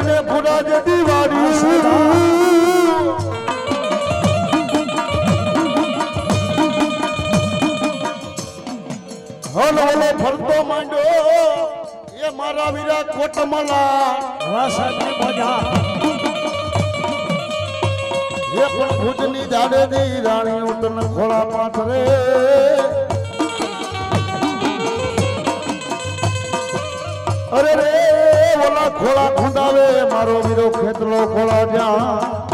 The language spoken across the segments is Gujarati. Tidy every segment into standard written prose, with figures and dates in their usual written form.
ને ભૂરા જે દિવાળી હલો હલો ફરતો માંડ્યો એ મારા વીરા કોટમલા વાસની મોજા એ પણ ભુજની જાડે દી રાણી ઉતન ખોળા પાથરે અરે રે ઓલા ખોળા ખુંડાવે મારો વીરો ખેતલો ખોળા જ્યાં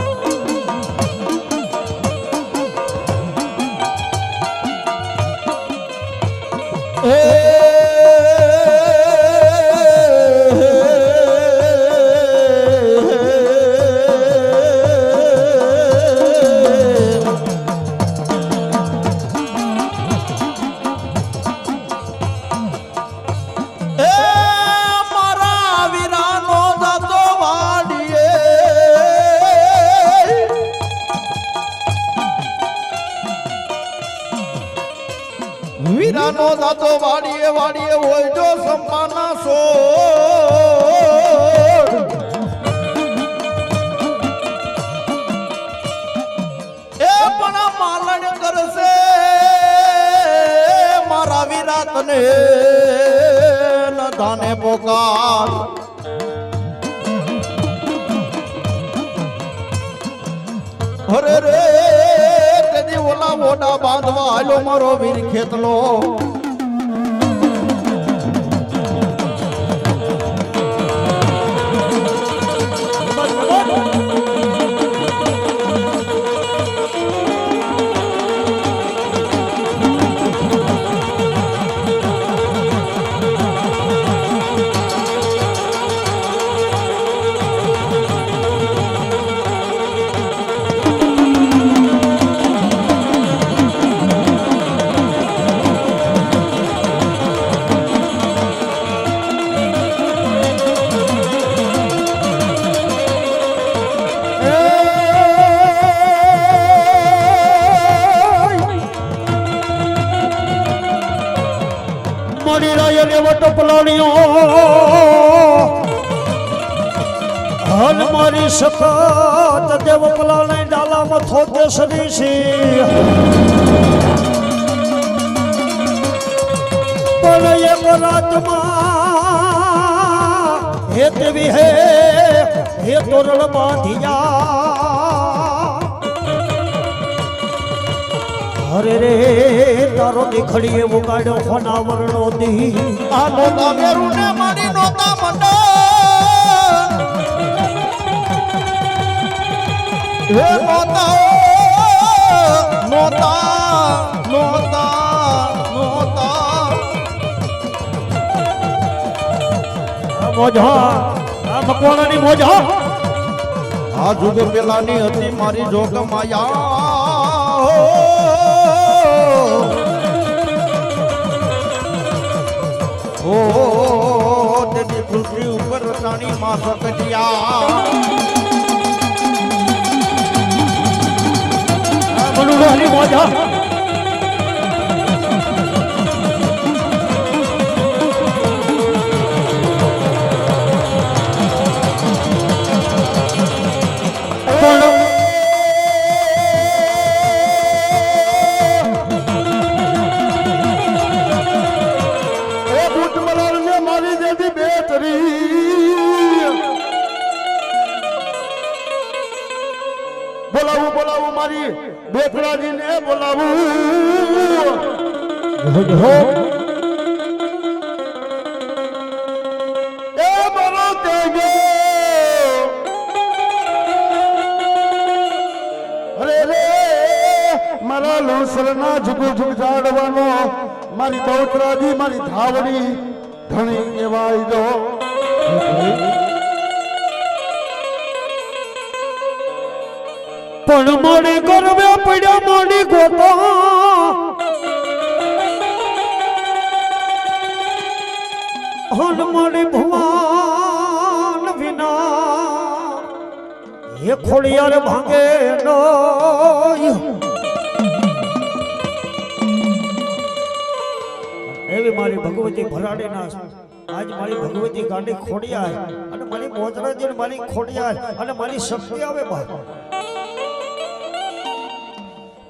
વીરાનો દાતો વાડીએ વાડીએ હોય જો સંપાના સો એ પણ માલણ કરશે મારા વીરા તને ધાને પોકાર અરે રે ઓલા મોટા બાંધવા હાલો મારો વીર ખેતલો મારી રાય ને વટ પલાણીઓ હન મારી સખત દેવ પલાણી ડાલામાં થોતે સરી છે પણ એક રાતમાં હે દેવી હે તોરણ બાંધિયા અરે રે તારો દીખડી એવો કાઢ્યો હોનાવરણો દી આ નોતા મેરું ને મારી નોતા મંડળ હે નોતા નોતા નોતા નોતા મોજા આ મકવાણાની મોજા આ જુગ પેલાની હતી મારી જોગ માયા ઓ દેવી પૃથ્વી ઉપર રાણી માં સકટિયા મનુરાની મોજા બોલાવું બોલાવું મારી બેથરાજી ને બોલાવું એ બોલો તેજો અરે રે મારા લોસરના ઝુગુ ઝુગ જાડવાનો મારી બહુતરાજી મારી ધાવડી ધણી એવાય દો પણ મોડી કરવે પડ્યા મોડી ગોતા હન મોડી ભુવાન વિના એ ખોડિયાર ભાંગે નો એવી મારી ભગવતી ભરાડી ના આજ મારી ભગવતી ગાંડી ખોડિયા અને મારી મોજરાજી ને મારી ખોડિયાર અને મારી શક્તિ આવે બા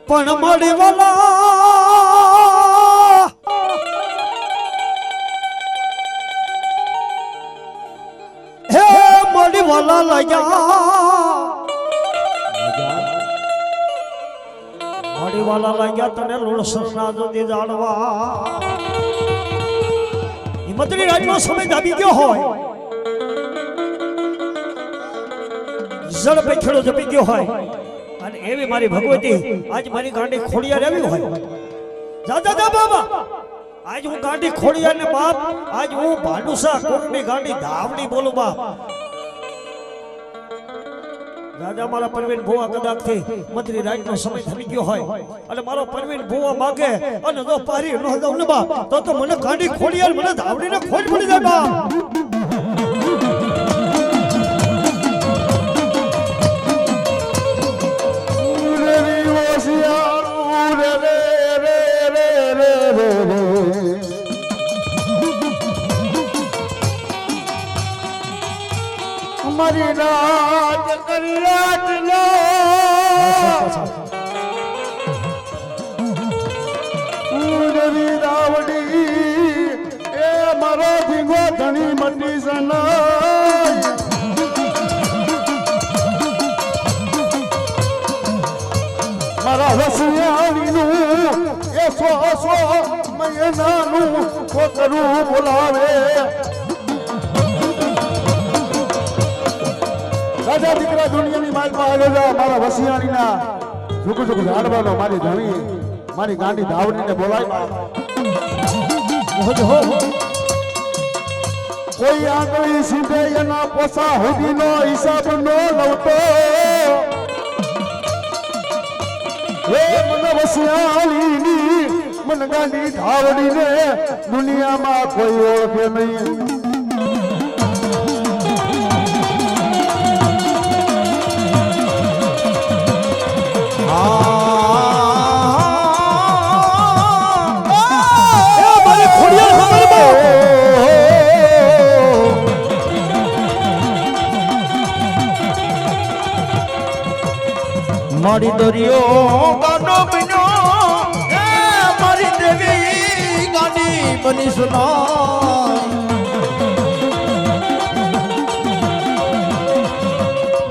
પણ મળી વાલા હે મળી વાલા લાગ્યા તને લોણસર ના જોતી જાણવા હિંમતની રાતનો સમય દાબી ગયો હોય ઝડપે ખેડો જપી ગયો હોય અને એવી મારી ભગવતી આજ મારી ગાંડી ખોડિયાર આવી હોય જા જા જા બાબા આજ હું ગાંડી ખોડિયાર ને બાપ આજ હું ભાડુસા કોરની ગાંડી ધાવડી બોલું બાપ રાજા મારા પરવીન ભુવા કદાચ થી મંત્રી રાતનો સમય થઈ ગયો હોય અને મારો પરવીન ભુવા માગે અને જો પારી ન દઉં ને બાપ તો મને ગાંડી ખોડિયાર મને ધાવડીને ખોજ પડી જાય બાપ મારી રાત કરી રાત લો દાવડી એ મારો ધીંગો ધણી મટી સનાય મારા વસિયાણીનું એ સો મહિનાનું છોકરું બોલાવે રાજા દીકરા દુનિયાની માલમાં આવેલા મારા વસિયાણીના ઝુક ઝાડવાનો મારી ધણી મારી ગાંડી ધાવડીને બોલાય કોઈ આંગળી સીધે એના પોસા હુદીનો હિસાબ નો લવતો હે મન વસિયાણીની મન ગાંડી ધાવડીને દુનિયામાં કોઈ ઓળખે નહીં મારી દરિયો ગાનો બન્યો એ મારી દેવી ગાની બની સુનાય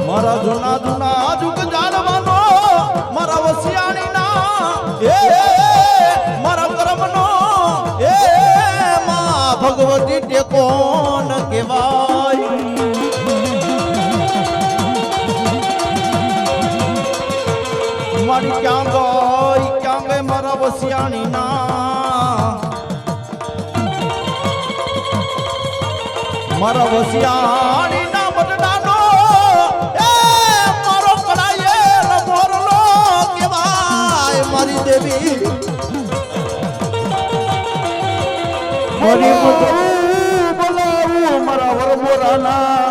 મારા જૂના જુગ જાણવાનો મારા વસિયાણીના એ મારા કર્મનો એ માં ભગવતી ટેકો ન કહેવાય મારી ક્યાં ગઈ મારા વસિયાણી ના મારા વસિયાણી ના બદલાનો એ મારો કડાયે મોરલો કેવાય મારી દેવી મારી બોલાવું મારા વરબોરાના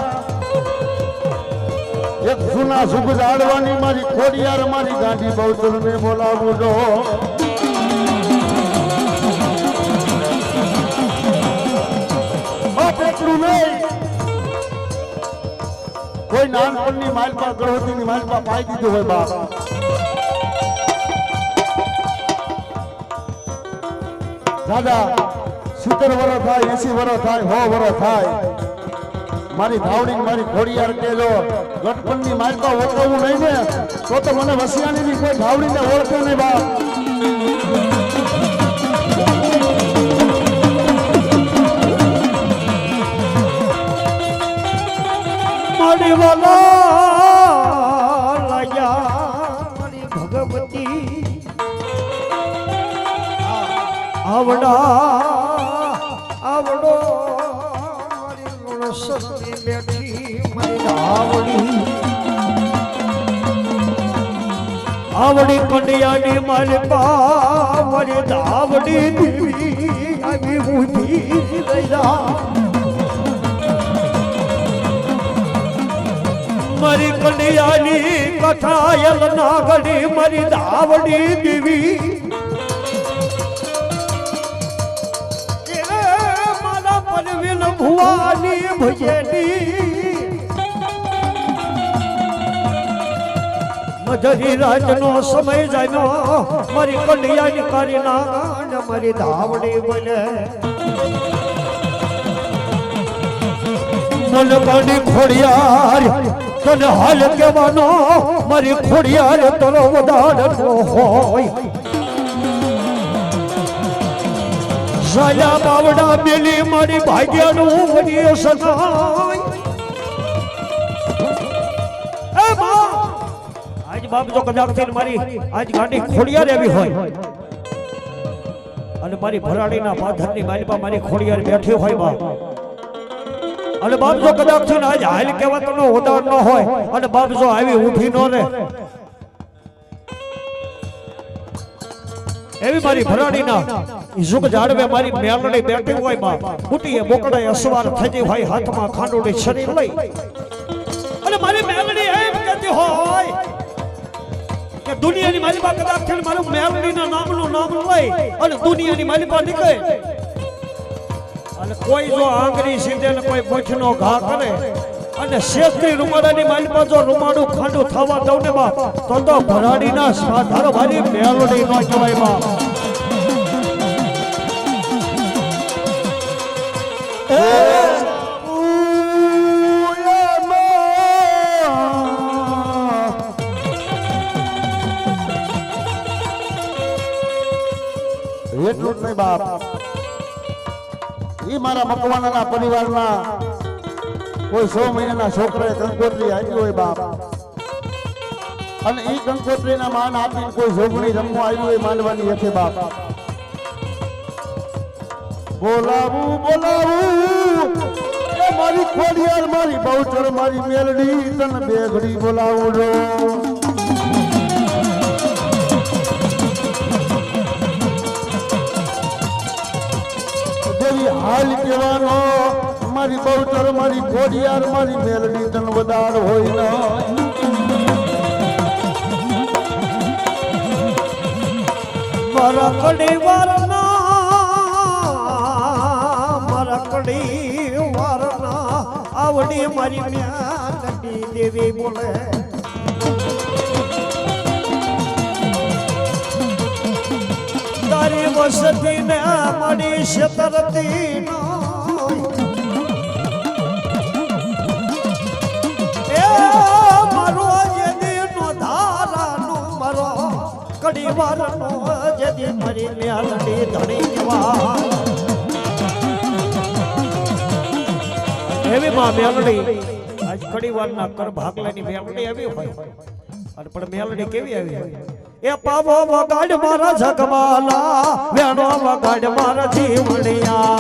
એક જૂના સુખ જાડવાની મારી ખોડિયાર મારી ગાંધી બહુચર ને બોલાવું જો એટલું નહીં કોઈ નાનપણની માલપા ગણવતીની માલપા પાઈ દીધું હોય બાપ દાદા 70 વર્ષ થાય 80 વર્ષ થાય 100 વર્ષ થાય મારી ધાવડી મારી ખોડિયાર કેજો ગટપણની માલપા ઓળખવું નહીં ને તો મને વસિયાણીની કોઈ ધાવડીને ઓળખે નહીં બાપ મારી વાલા લાયા મારી ભગવતી આવડો મારી લુણસતી બેઠી મારી આવડી કંડિયાની મારી મારી ધાવડી દેવી આવી ઊંધી લઈ જા મારી કંડિયાની કથાયલ નાગડી મારી ધાવડી દેવી મારા પરવીન ભુવાની ભજેલી અધરી રાતનો સમય જામ્યો મારી કલ્યાણ કરી નાગણ મારી ધાવડી બોલે મન કાઢી ખોડિયાર તને હાલ કહેવાનો મારી ખોડિયાર તરો વધારનો હોય સાયા બાવડા મેલી મારી ભાગ્યનું વડીએ સગાય એ બા આજ બાપ જો કદાચ થઈને મારી આજ ગાંડી ખોડિયાર એવી હોય અને મારી ભરાડીના પાથરની માલિપા મારી ખોડિયાર બેઠી હોય બા અને બાપ જો કદાચ થઈને આજ હાલ કહેવાતનો ઉદાહરણ ન હોય અને બાપ જો આવી ઊઠી ન રહે એવી મારી ભરાડીના ઝુક જાડવે મારી મેલડી બેઠી હોય બા ફૂટીએ બોકડાએ અસવાર થતી હોય હાથમાં ખાંડોડી શરીર લઈ અને મારી મેલડી એમ કહેતી હોય કે દુનિયાની માલિપા કદાચ થઈને મારું મેલડીના નામનું નામ લઈ અને દુનિયાની માલિપા નીકળે અને કોઈ જો આંગળી સીધે ને કોઈ પોછનો ઘા કરે અને શેત્રી રૂમાડાની માલિપા જો રૂમાડું ખાંડું થવા દઉં ને બાપ તો ભરાડીના સાધારો મારી મેલડી ન કહેવાય બાપ એટલું જ નહીં બાપ ઈ મારા મકવાણાના પરિવારના કોઈ 100 મહિનાના છોકરાએ કંકોત્રી આપી હોય બાપ અને ઈ કંકોત્રીના માન આપીને કોઈ જોગણી રમવા આવ્યું હોય માનવાની હેઠે બાપ બોલાવું બોલાવું એ મારી ખોડિયાર મારી બહુચર મારી મેલડી તને બે ઘડી બોલાવું જો દેવી હાલ કહેવાનો મારી બહુચર મારી ખોડિયાર મારી મેલડી તને વધાર હોય ન મારા કડી વારના મારા કડી વારના આવડી મારી મેલડી દેવી બોલે તારી વસતી ને મારી શતરતી એ મારો જેદીનો ધારાનો મારો કડીવારનો જેદી મારી મેલડી ધણી વા એવી માં મેલડી આજ કડીવારના કર ભાગલાની મેલડી આવી હોય અને પણ મેલડી કેવી આવી હોય એ પાવો વગાડ મારા જગમાલા વેણો વગાડ મારા જીવણિયા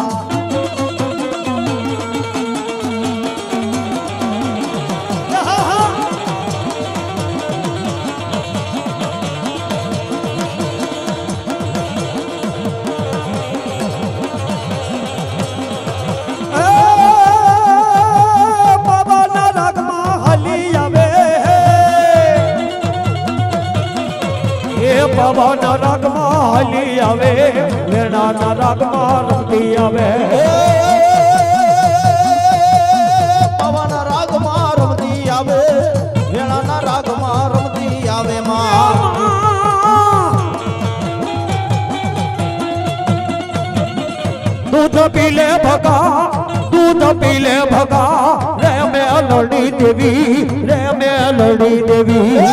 બાબાના રાગમાં હાલી આવે એ બાબાના રાગમાં હાલી આવે વેણાના રાગમાં રમતી આવે બાબાના રાગમાં રમતી આવે વેણાના રાગમાં રમતી આવે માં દૂધ પીલે ભગા રે મેલડી દેવી રે મેલડી દેવી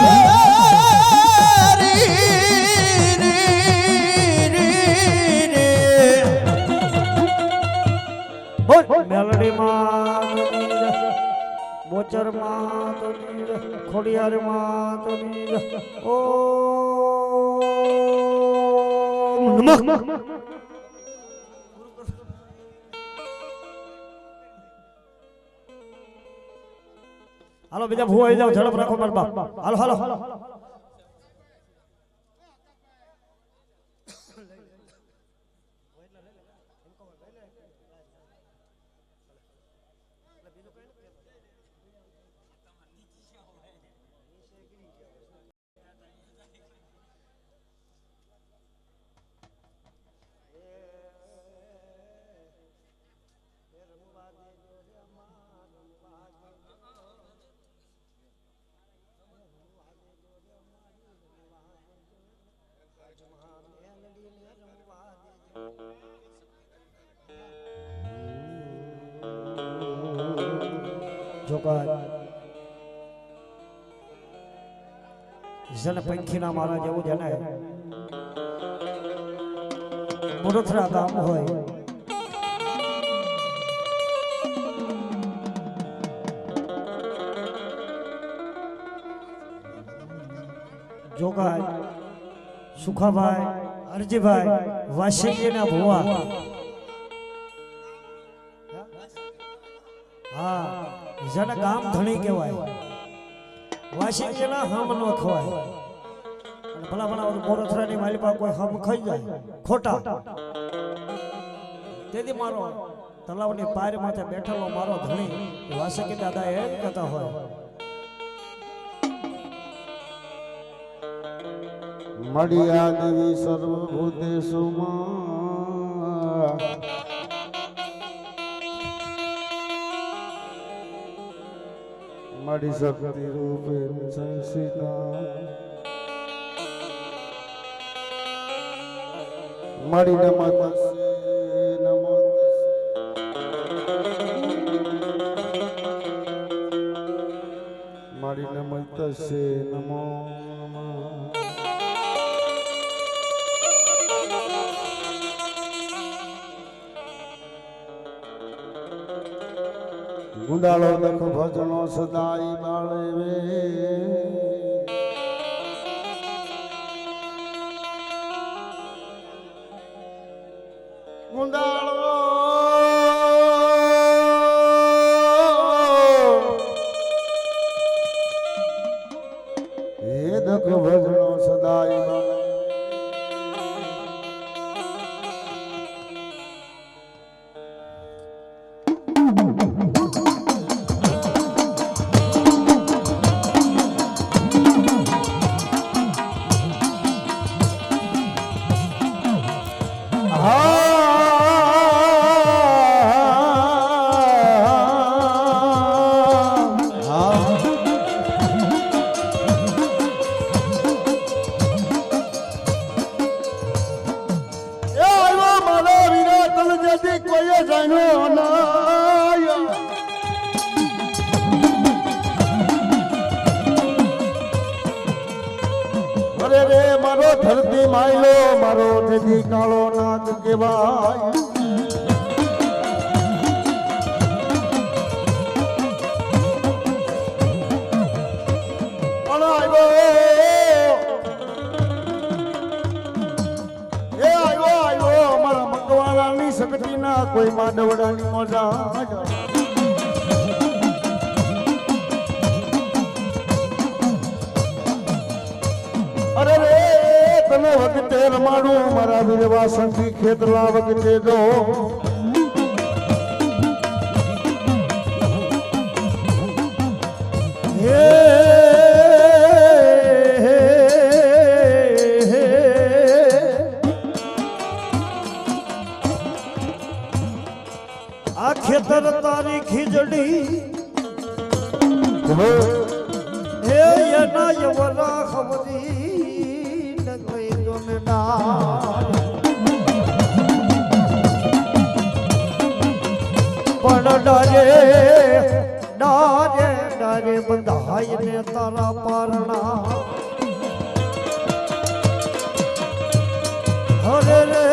મેલડી માં બોચર માં ખોડિયાર માં ઓ નમઃ હાલો બીજા ભૂ આવી જાવ ઝડપ રાખો મારા બાપ હાલો હાલો જોકા જન પંખીના મારા જેવું જેને મોરથરા ગામ હોય જોગા સુખાભાઈ અરજીભાઈ વાસેજીના ભુવા હા જેને ગામ ધણી કહેવાય વાસેજીના હમ ન ખવાય અને ભલા ભલા મોરથરાની માલિપા કોઈ હમ ખાઈ જાય ખોટા તેથી મારો તલાવની પાર માથે બેઠેલો મારો ધણી વાસેજી દાદા એમ કહેતા હોય મળ્યા દેવી સર્વભૂતેષુમાં મળી શક્તિ રૂપે સંસિતા મળી નમો મળી નમસ્તે નમો ગુંદાળો દખ ભજનો સદાઈ બાળે વે ગુંદાળો હે દખ ભજનો સદાઈ બાળે અરે રે મારો ધરતી માયલો મારો દેદી કાળો નાગ કેવાય આવ્યો મારા મકવાણાની શક્તિ ના કોઈ માંડવડાની મોજા અરે રે તને વખતે રમાડું મારા વીરવા સંગી ખેતલા વખતે જો આ ખેતર તારી ખીજડી હે એના યવરા ખબરી નગઈ જોનડા પણ ડારે બંધાય ને તારા પારણા હરે રે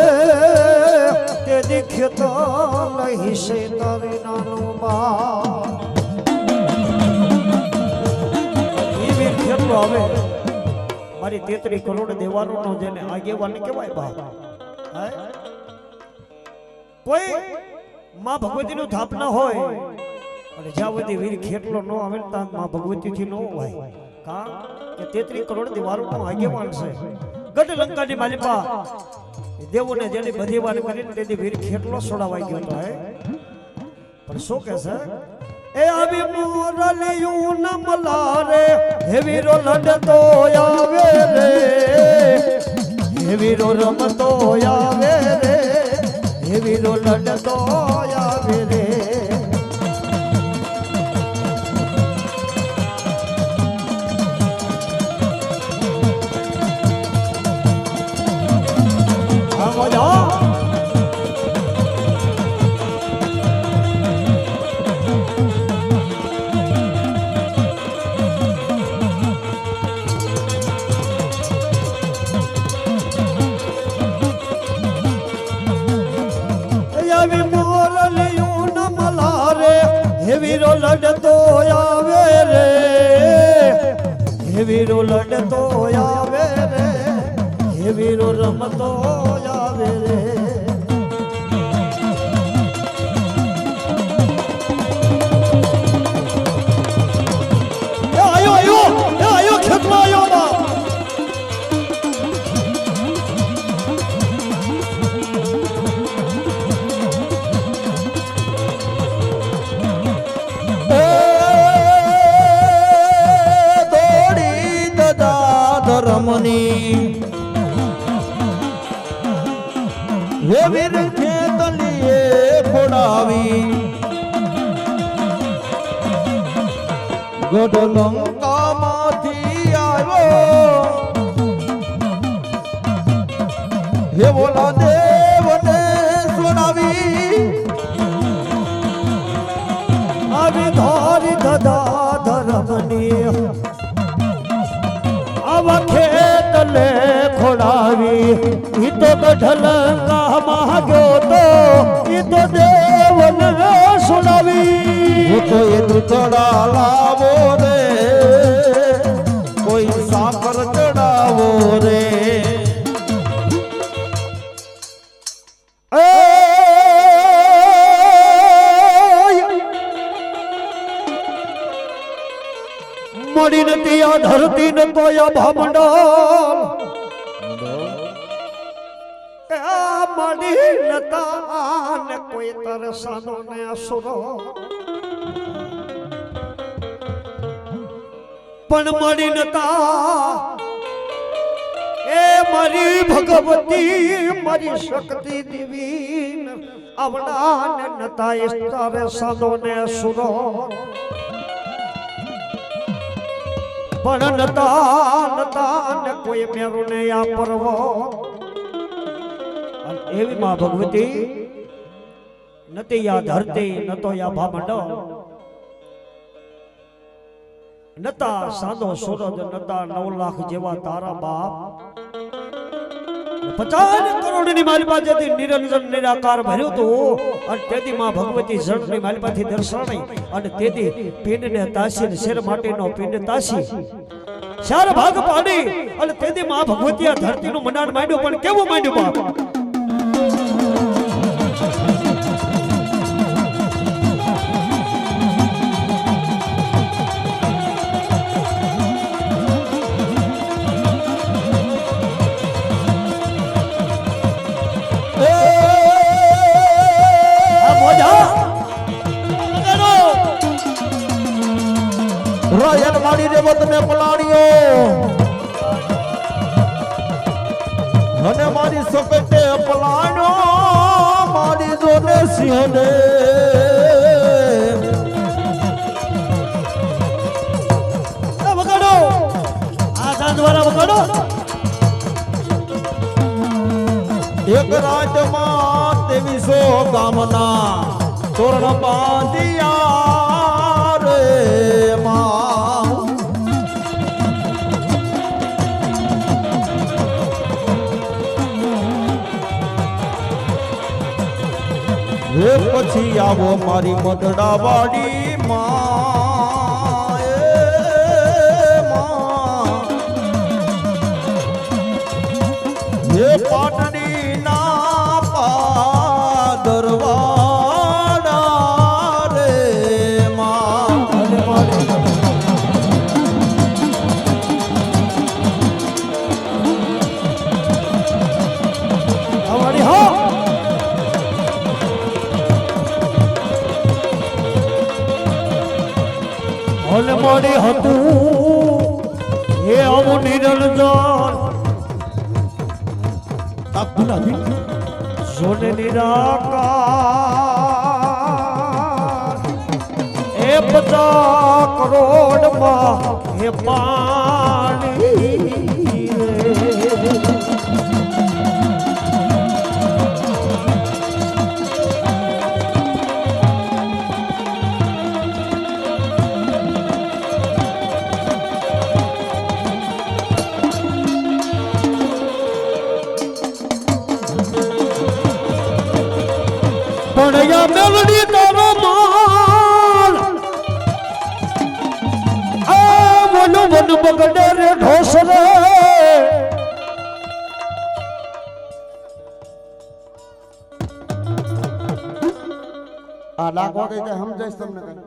તે દીખ્યો લઈ છે તારી નાનું બા કેટલો હવે મારી 33 કરોડ દેવાનો જેને આગેવાન કહેવાય બા કોઈ માં ભગવતી નું થાપના હોય અને જ્યાં સુધી વીર ખેટલો નો આવે ત્યાં માં ભગવતી થી નો હોય કા કે 33 કરોડ દેવાનો આગેવાન છે ગઢ લંકાની માલિપા દેવોને જેની બધી વાત કરીને તેથી વીર ખેટલો છોડાવાઈ ગયો હતો પણ શું કે છે એ આવી મોરલિયું ન મલારે હે વીરો લડતો આવે રે હે વીરો રમતો આવે રે હે વીરો લડતો આવે રે હે વીરો લડતો આવે રે હે વીરો રમતો આવે રે આયો ખેતમાં આયો બા હે વીર ખેતલીએ ખોડાવી ગઢ લંકામાંથી આવ્યો હે બોલા દેવને સુનાવી આવી ધોરી ધદા ધરમની આવા ખેતલે ખોડાવી ઈ તો ગઢલંકા માંગ્યો તો ઈ તો દેવને સુનાવી હું તો એ દૂધડા લાવો રે કોઈ સાકર ચડાવો રે મળી નથી આ ધરતી ને તો આ ભામંડળ મળી નતા ને કોઈ તરસાનો ને અસુરો પણ મળી નતા એ મારી ભગવતી મારી શક્તિ દેવી આવડા ને નતા એ તરસાનો ને અસુરો પણ નતા ને કોઈ મેરું ને આ પરવો એવી માં ભગવતી નતી યા ધરતી નતો યા ભામંડળ નતા સાદો સૂરજ નતા 9 લાખ જેવા તારા બાપ 50 કરોડની મારી પાસેથી નિરંજન નિરાકાર ભર્યું તું અને તેથી માં ભગવતી જળની મારી પાસેથી દર્શનાઈ અને તેથી પિંડને તાસી ને શેર માટીનો પિંડ તાસી ચાર ભાગ પાડી અને તેથી માં ભગવતી આ ધરતીનું મનાડ માંડ્યું પણ કેવું માંડ્યું બાપ રાયન મારી રેવત ને પલાળ્યો અને મારી સપેટે પલાળ્યો મારી જોને સિંહને વગાડો આ દ્વારા વગાડો એક રાજમાં 2300 ગામના તોરણ બાંધ્યા રે માં હે પછી આવો મારી મધડા વાડી માં હે પાટડી ના પાદરવાડા રે માં અમારી હો ઓલ મોડી હતું એ આવું નિરંજન સોને નિરાકાર એ 50 કરોડમાં એ પાણી પડ્યા મેલડી તારો માલ આ વન વન બગડે રે આ ડાકો કઈ કઈ સમજાઈશ તમને કઈ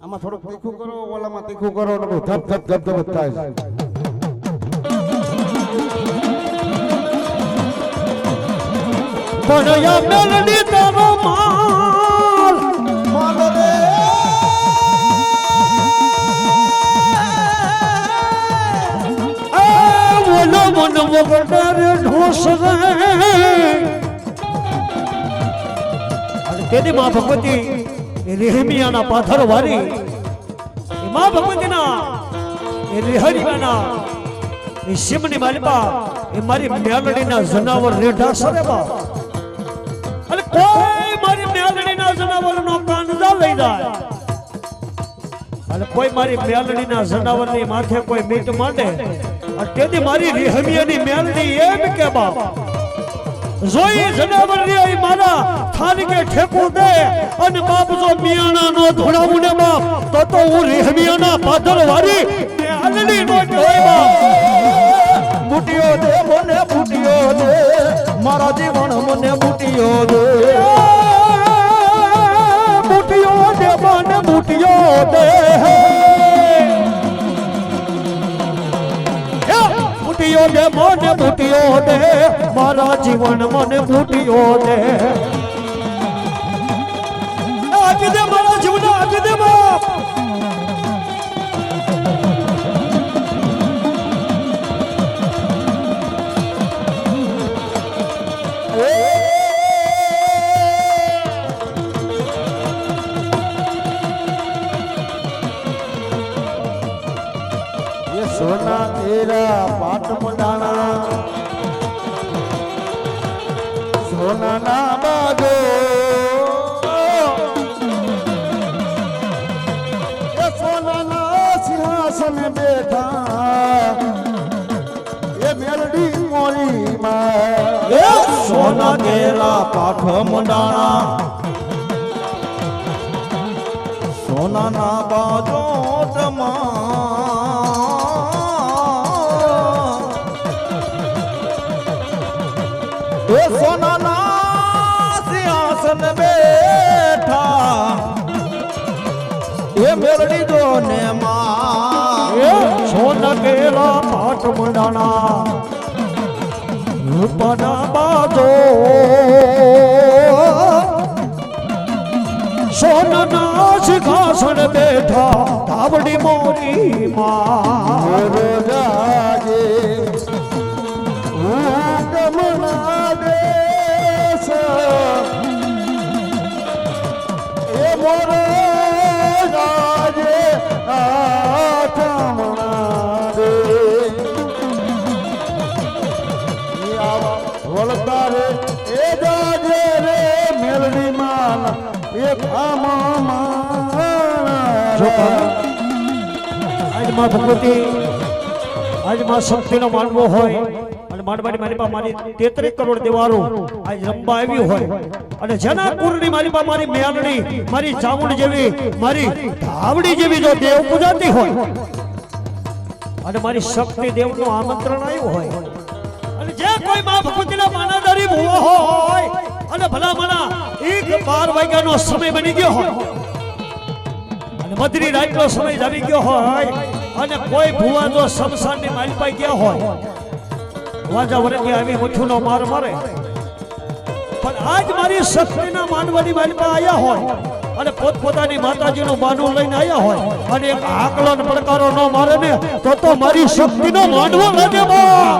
આમાં થોડુંક તીખું કરો ઓલામાં તીખું કરો ને ધપ ધપ ધપ ધપ થાય પડ્યા મેલડી તારો માલ માલ રે બોલો મન વગર ઢોસ રે અને તેની માં ભગવતી એ રેહમિયાના પાથર વારી એ માં ભગવતીના એ રેહરિયાના એ શિવની માલિપા એ મારી મેલડીના જનાવર રેઢા સરે બા અને કોઈ મારી મેલડીના જનાવરનો કાંદા લઈ જાય અને કોઈ મારી મેલડીના જનાવરની માથે કોઈ મીટ માંડે તેથી મારી રેહમિયાની મેલડી એમ કે બાપ જોઈ જનાવર રે મારા થાનકે ઠેકું દે અને બાપ જો મિયાણા નો ધોડાવું ને બાપ તો હું રેહમિયાના પાથર વારી મેલડી નો કહેવાય બાપ બુટિયો દે મને બુટિયો દે મારા જીવન મને બુટિયો દે બુટિયો દે મને બુટિયો દે બુટિયો દે મને બુટિયો દે મારા જીવન મને બુટિયો દે આપી દે મારા જીવન આપી દે બાપ ये सोना तेरा पाट मुंडाना सोना ना बाजो ये सोना ना सिंहासन बैठा ये मेलडी मोरी माँ એ સોના કેરા પાઠ મંડાણા સોનાના બાજોટમાં એ સોનાના સિંહાસન બેઠા એ મેલડી જો ને માં સોના કેલા પાઠ મંડાણા રૂપના બાજો સોનના સિંહાસન બેઠા ધાવડી મોરી માં જાજે ગમના દેશ એ મોરે જાજે આઠમણા દે વળતા રે એ જાજે રે મેલડી માન એ આજ માં ભગવતી આજ માં શક્તિનો માનવો હોય અને માંડવાની મારી પાસે મારી 33 કરોડ દેવારો આજ રંબા આવી હોય અને જેના કુળની મારી પાસે મારી મેલડી મારી ચામુંડ જેવી મારી ધાવડી જેવી જો દેવ પૂજાતી હોય અને મારી શક્તિ દેવનું આમંત્રણ આવ્યું હોય અને જે કોઈ માં ભગવતીના માનાદારી ભૂવા હોય અને ભલા મના 12 વાગ્યાનો સમય બની ગયો હોય અને મધરી રાતનો સમય આવી ગયો હોય અને કોઈ ભૂવા જો શમશાનની માલપાઈ ગયા હોય વાજા વરકે આવી મુઠ્ઠીનો માર મારે પણ આજ મારી શક્તિના માનવાની માલપા આયા હોય અને પોતપોતાની માતાજીનું બાનું લઈને આયા હોય અને એક આકલન પડકારો ન મારે ને તો મારી શક્તિનો માંડવો લાગે બા